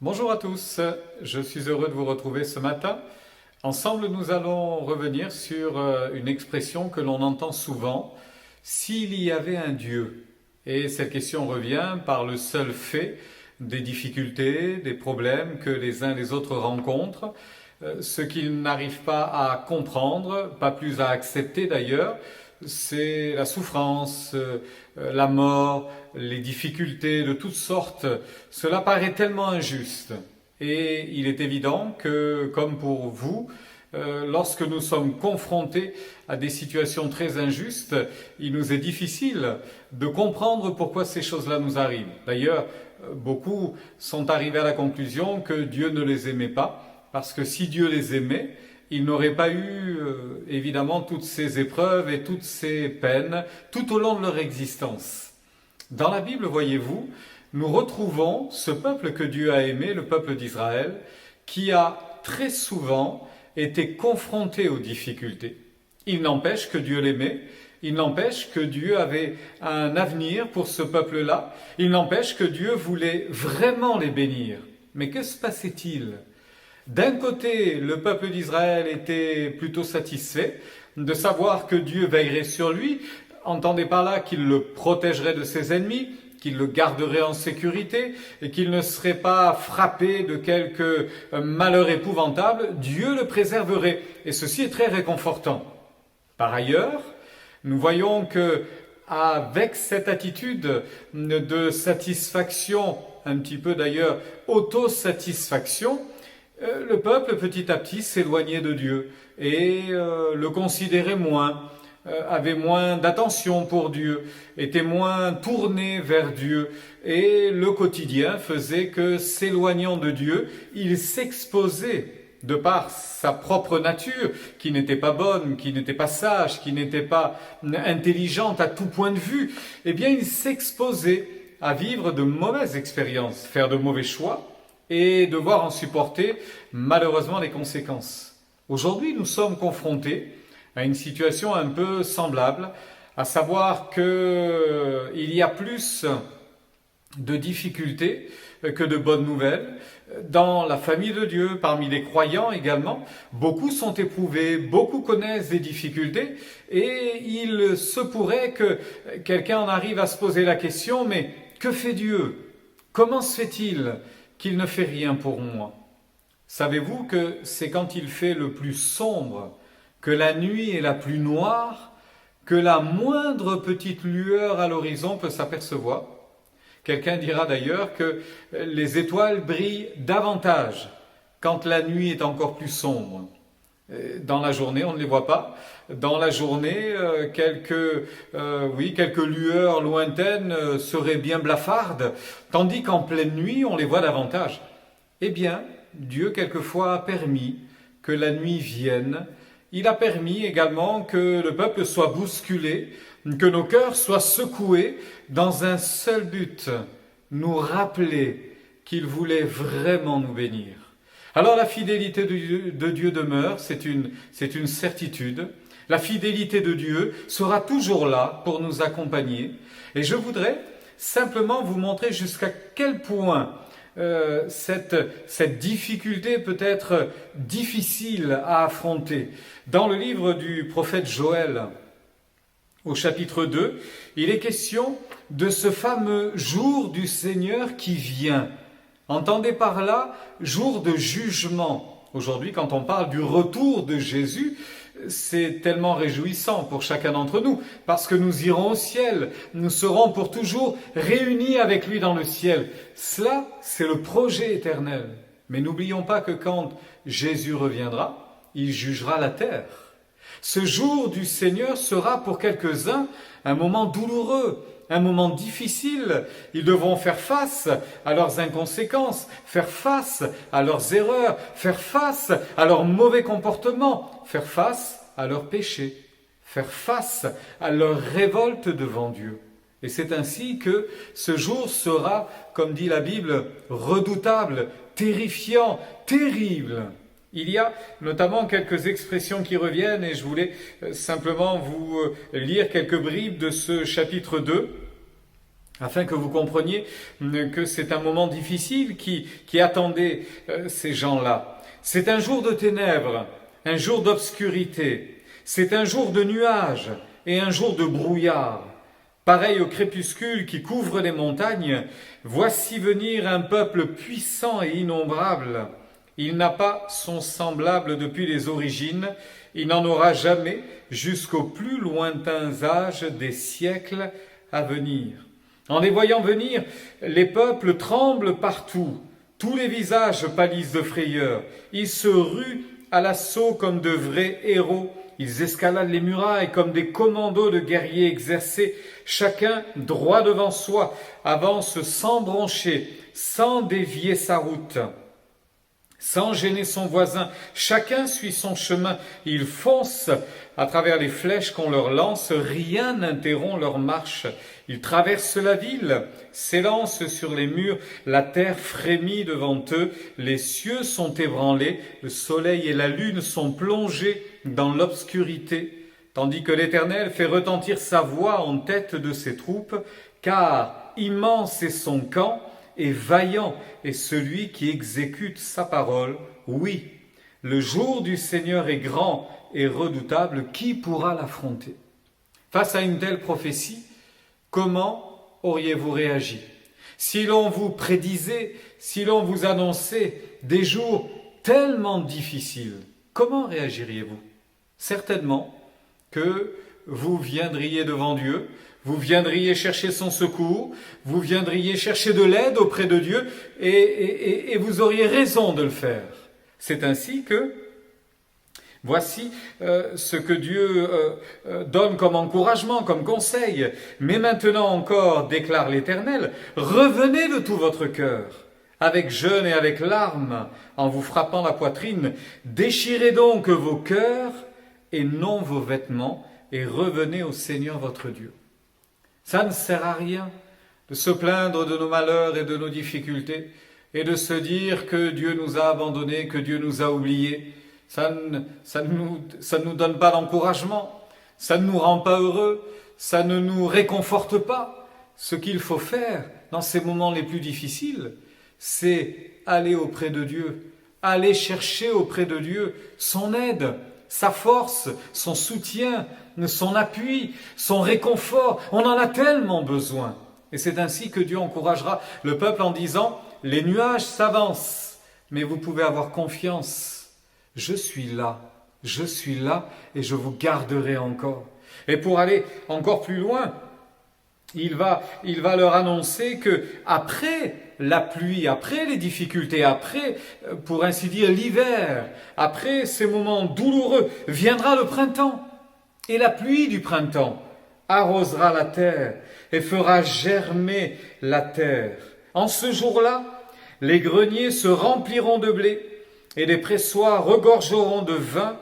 Bonjour à tous, je suis heureux de vous retrouver ce matin. Ensemble, nous allons revenir sur une expression que l'on entend souvent, s'il y avait un Dieu. Et cette question revient par le seul fait des difficultés, des problèmes que les uns les autres rencontrent, ce qu'ils n'arrivent pas à comprendre, pas plus à accepter d'ailleurs, c'est la souffrance, la mort, les difficultés de toutes sortes. Cela paraît tellement injuste. Et il est évident que, comme pour vous, lorsque nous sommes confrontés à des situations très injustes, il nous est difficile de comprendre pourquoi ces choses-là nous arrivent. D'ailleurs, beaucoup sont arrivés à la conclusion que Dieu ne les aimait pas, parce que si Dieu les aimait, ils n'auraient pas eu évidemment toutes ces épreuves et toutes ces peines tout au long de leur existence. Dans la Bible, voyez-vous, nous retrouvons ce peuple que Dieu a aimé, le peuple d'Israël, qui a très souvent été confronté aux difficultés. Il n'empêche que Dieu l'aimait, il n'empêche que Dieu avait un avenir pour ce peuple-là, il n'empêche que Dieu voulait vraiment les bénir. Mais que se passait-il ? D'un côté, le peuple d'Israël était plutôt satisfait de savoir que Dieu veillerait sur lui, entendez par là qu'il le protégerait de ses ennemis, qu'il le garderait en sécurité et qu'il ne serait pas frappé de quelque malheur épouvantable, Dieu le préserverait. Et ceci est très réconfortant. Par ailleurs, nous voyons que avec cette attitude de satisfaction, un petit peu d'ailleurs autosatisfaction, le peuple petit à petit s'éloignait de Dieu et le considérait moins, avait moins d'attention pour Dieu, était moins tourné vers Dieu. Et le quotidien faisait que, s'éloignant de Dieu, il s'exposait de par sa propre nature, qui n'était pas bonne, qui n'était pas sage, qui n'était pas intelligente à tout point de vue, eh bien il s'exposait à vivre de mauvaises expériences, faire de mauvais choix, et devoir en supporter malheureusement les conséquences. Aujourd'hui, nous sommes confrontés à une situation un peu semblable, à savoir qu'il y a plus de difficultés que de bonnes nouvelles. Dans la famille de Dieu, parmi les croyants également, beaucoup sont éprouvés, beaucoup connaissent des difficultés et il se pourrait que quelqu'un en arrive à se poser la question, mais que fait Dieu ? Comment se fait-il qu'il ne fait rien pour moi? Savez-vous que c'est quand il fait le plus sombre, que la nuit est la plus noire, que la moindre petite lueur à l'horizon peut s'apercevoir? Quelqu'un dira d'ailleurs que les étoiles brillent davantage quand la nuit est encore plus sombre. Dans la journée, on ne les voit pas. Dans la journée, quelques lueurs lointaines seraient bien blafardes, tandis qu'en pleine nuit, on les voit davantage. Eh bien, Dieu quelquefois a permis que la nuit vienne. Il a permis également que le peuple soit bousculé, que nos cœurs soient secoués dans un seul but, nous rappeler qu'il voulait vraiment nous bénir. Alors la fidélité de Dieu demeure, c'est une certitude. La fidélité de Dieu sera toujours là pour nous accompagner. Et je voudrais simplement vous montrer jusqu'à quel point cette difficulté peut être difficile à affronter. Dans le livre du prophète Joël, au chapitre 2, il est question de ce fameux jour du Seigneur qui vient. Entendez par là, jour de jugement. Aujourd'hui, quand on parle du retour de Jésus, c'est tellement réjouissant pour chacun d'entre nous, parce que nous irons au ciel, nous serons pour toujours réunis avec lui dans le ciel. Cela, c'est le projet éternel. Mais n'oublions pas que quand Jésus reviendra, il jugera la terre. Ce jour du Seigneur sera pour quelques-uns un moment douloureux, un moment difficile. Ils devront faire face à leurs inconséquences, faire face à leurs erreurs, faire face à leurs mauvais comportements, faire face à leurs péchés, faire face à leur révolte devant Dieu. Et c'est ainsi que ce jour sera, comme dit la Bible, redoutable, terrifiant, terrible. Il y a notamment quelques expressions qui reviennent et je voulais simplement vous lire quelques bribes de ce chapitre 2. afin que vous compreniez que c'est un moment difficile qui attendait ces gens-là. C'est un jour de ténèbres, un jour d'obscurité, c'est un jour de nuages et un jour de brouillard. Pareil au crépuscule qui couvre les montagnes, voici venir un peuple puissant et innombrable. Il n'a pas son semblable depuis les origines, il n'en aura jamais jusqu'aux plus lointains âges des siècles à venir. En les voyant venir, les peuples tremblent partout, tous les visages pâlissent de frayeur, ils se ruent à l'assaut comme de vrais héros, ils escaladent les murailles comme des commandos de guerriers exercés, chacun droit devant soi, avance sans broncher, sans dévier sa route. Sans gêner son voisin, chacun suit son chemin, ils foncent à travers les flèches qu'on leur lance, rien n'interrompt leur marche. Ils traversent la ville, s'élancent sur les murs, la terre frémit devant eux, les cieux sont ébranlés, le soleil et la lune sont plongés dans l'obscurité, tandis que l'Éternel fait retentir sa voix en tête de ses troupes, car immense est son camp, et vaillant est celui qui exécute sa parole. Oui, le jour du Seigneur est grand et redoutable, qui pourra l'affronter? Face à une telle prophétie, comment auriez-vous réagi? Si l'on vous prédisait, si l'on vous annonçait des jours tellement difficiles, comment réagiriez-vous? Certainement que vous viendriez devant Dieu, vous viendriez chercher son secours, vous viendriez chercher de l'aide auprès de Dieu et vous auriez raison de le faire. C'est ainsi que voici ce que Dieu donne comme encouragement, comme conseil. Mais maintenant encore, déclare l'Éternel, revenez de tout votre cœur, avec jeûne et avec larmes, en vous frappant la poitrine. Déchirez donc vos cœurs et non vos vêtements, et revenez au Seigneur votre Dieu. Ça ne sert à rien de se plaindre de nos malheurs et de nos difficultés et de se dire que Dieu nous a abandonnés, que Dieu nous a oubliés. Ça ne nous donne pas d'encouragement, ça ne nous rend pas heureux, ça ne nous réconforte pas. Ce qu'il faut faire dans ces moments les plus difficiles, c'est aller auprès de Dieu, aller chercher auprès de Dieu son aide, sa force, son soutien, son appui, son réconfort. On en a tellement besoin. Et c'est ainsi que Dieu encouragera le peuple en disant « Les nuages s'avancent, mais vous pouvez avoir confiance. Je suis là et je vous garderai encore. » Et pour aller encore plus loin, il va leur annoncer que après la pluie, après les difficultés, après, pour ainsi dire, l'hiver, après ces moments douloureux, viendra le printemps. Et la pluie du printemps arrosera la terre et fera germer la terre. En ce jour-là, les greniers se rempliront de blé et les pressoirs regorgeront de vin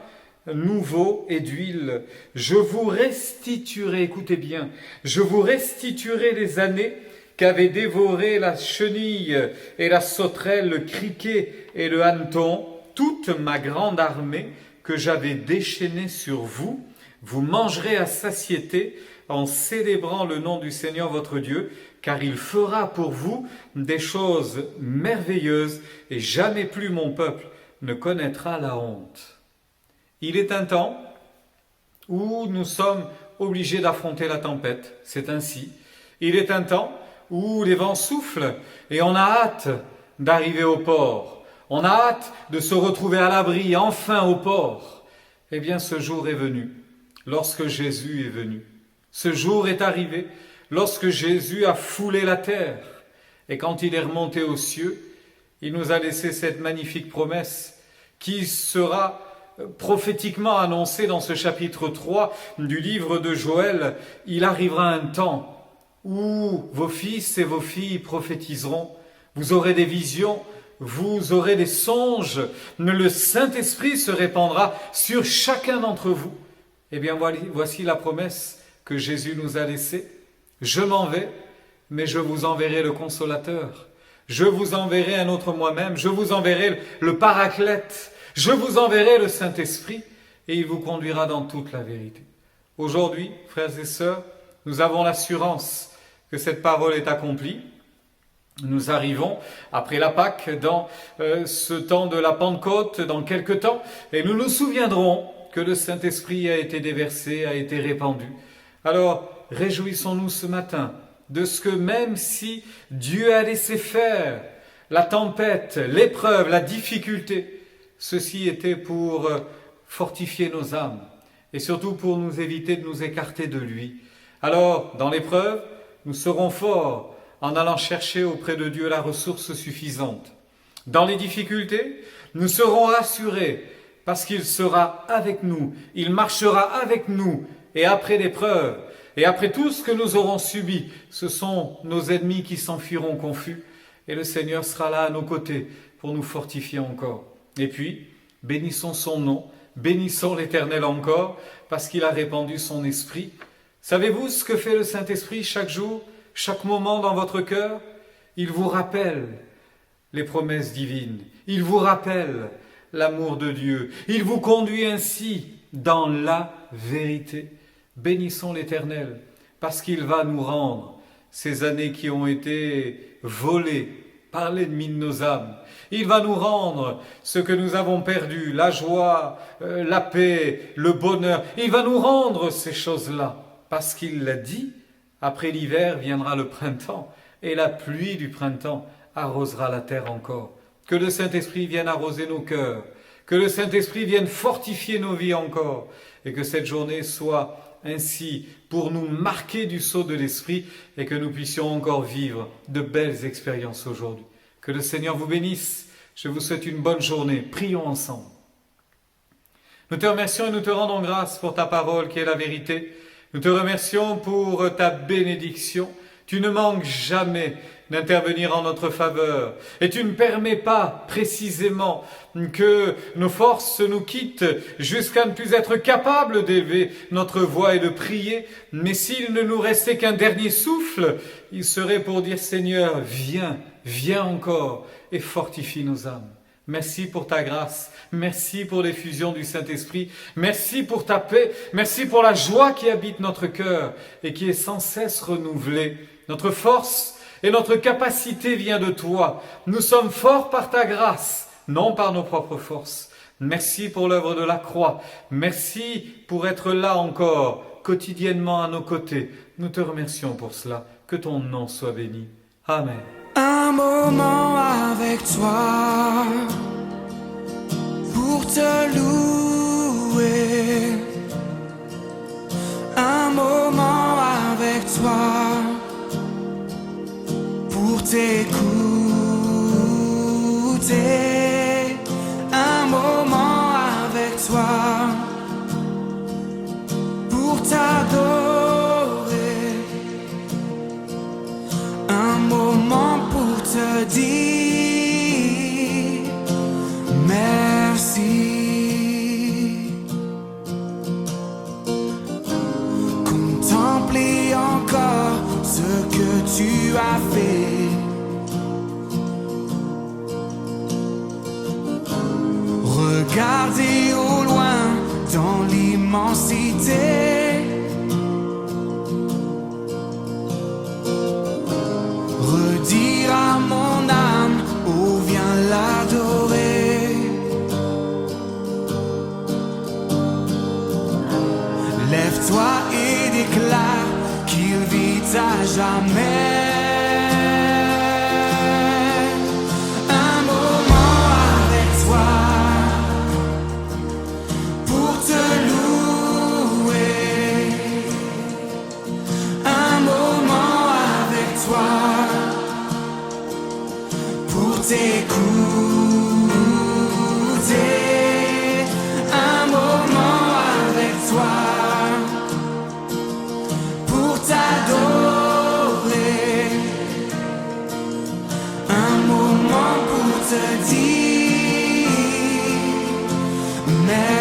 nouveau et d'huile. Je vous restituerai, écoutez bien, je vous restituerai les années qu'avaient dévoré la chenille et la sauterelle, le criquet et le hanneton, toute ma grande armée que j'avais déchaînée sur vous. Vous mangerez à satiété en célébrant le nom du Seigneur votre Dieu, car il fera pour vous des choses merveilleuses et jamais plus mon peuple ne connaîtra la honte. Il est un temps où nous sommes obligés d'affronter la tempête, c'est ainsi. Il est un temps où les vents soufflent et on a hâte d'arriver au port. On a hâte de se retrouver à l'abri, enfin au port. Eh bien, ce jour est venu, lorsque Jésus est venu. Ce jour est arrivé, lorsque Jésus a foulé la terre. Et quand il est remonté aux cieux, il nous a laissé cette magnifique promesse qui sera prophétiquement annoncée dans ce chapitre 3 du livre de Joël. Il arrivera un temps où vos fils et vos filles prophétiseront. Vous aurez des visions, vous aurez des songes. Le Saint-Esprit se répandra sur chacun d'entre vous. Eh bien, voici la promesse que Jésus nous a laissée. Je m'en vais, mais je vous enverrai le Consolateur. Je vous enverrai un autre moi-même. Je vous enverrai le Paraclète. Je vous enverrai le Saint-Esprit et il vous conduira dans toute la vérité. Aujourd'hui, frères et sœurs, nous avons l'assurance que cette parole est accomplie. Nous arrivons après la Pâque dans ce temps de la Pentecôte, dans quelque temps, et nous nous souviendrons que le Saint-Esprit a été déversé, a été répandu. Alors, réjouissons-nous ce matin de ce que même si Dieu a laissé faire la tempête, l'épreuve, la difficulté, ceci était pour fortifier nos âmes et surtout pour nous éviter de nous écarter de lui. Alors, dans l'épreuve, nous serons forts en allant chercher auprès de Dieu la ressource suffisante. Dans les difficultés, nous serons rassurés parce qu'il sera avec nous, il marchera avec nous. Et après l'épreuve, et après tout ce que nous aurons subi, ce sont nos ennemis qui s'enfuiront confus. Et le Seigneur sera là à nos côtés pour nous fortifier encore. Et puis, bénissons son nom, bénissons l'Éternel encore, parce qu'il a répandu son esprit. Savez-vous ce que fait le Saint-Esprit chaque jour, chaque moment dans votre cœur? Il vous rappelle les promesses divines. Il vous rappelle l'amour de Dieu. Il vous conduit ainsi dans la vérité. Bénissons l'Éternel, parce qu'il va nous rendre ces années qui ont été volées par l'ennemi de nos âmes. Il va nous rendre ce que nous avons perdu, la joie, la paix, le bonheur. Il va nous rendre ces choses-là, parce qu'il l'a dit. Après l'hiver viendra le printemps, et la pluie du printemps arrosera la terre encore. Que le Saint-Esprit vienne arroser nos cœurs, que le Saint-Esprit vienne fortifier nos vies encore, et que cette journée soit ainsi pour nous marquer du sceau de l'Esprit et que nous puissions encore vivre de belles expériences aujourd'hui. Que le Seigneur vous bénisse. Je vous souhaite une bonne journée. Prions ensemble. Nous te remercions et nous te rendons grâce pour ta parole qui est la vérité. Nous te remercions pour ta bénédiction. Tu ne manques jamais d'intervenir en notre faveur. Et tu ne permets pas précisément que nos forces nous quittent jusqu'à ne plus être capables d'élever notre voix et de prier. Mais s'il ne nous restait qu'un dernier souffle, il serait pour dire Seigneur, viens, viens encore et fortifie nos âmes. Merci pour ta grâce, merci pour l'effusion du Saint-Esprit, merci pour ta paix, merci pour la joie qui habite notre cœur et qui est sans cesse renouvelée. Notre force et notre capacité vient de toi. Nous sommes forts par ta grâce, non par nos propres forces. Merci pour l'œuvre de la croix. Merci pour être là encore, quotidiennement à nos côtés. Nous te remercions pour cela. Que ton nom soit béni. Amen. Un moment avec toi pour te louer. Un moment avec toi pour t'écouter. Un moment avec toi pour t'adorer. Un moment pour te dire merci. Contempler encore ce que tu as fait. Regarder au loin dans l'immensité. Redire à mon âme, oh viens l'adorer. Lève-toi et déclare qu'il vit à jamais. Un moment avec toi pour te louer. Un moment avec toi pour t'écouter. Un moment avec toi pour t'adorer. Un moment pour te dire merci.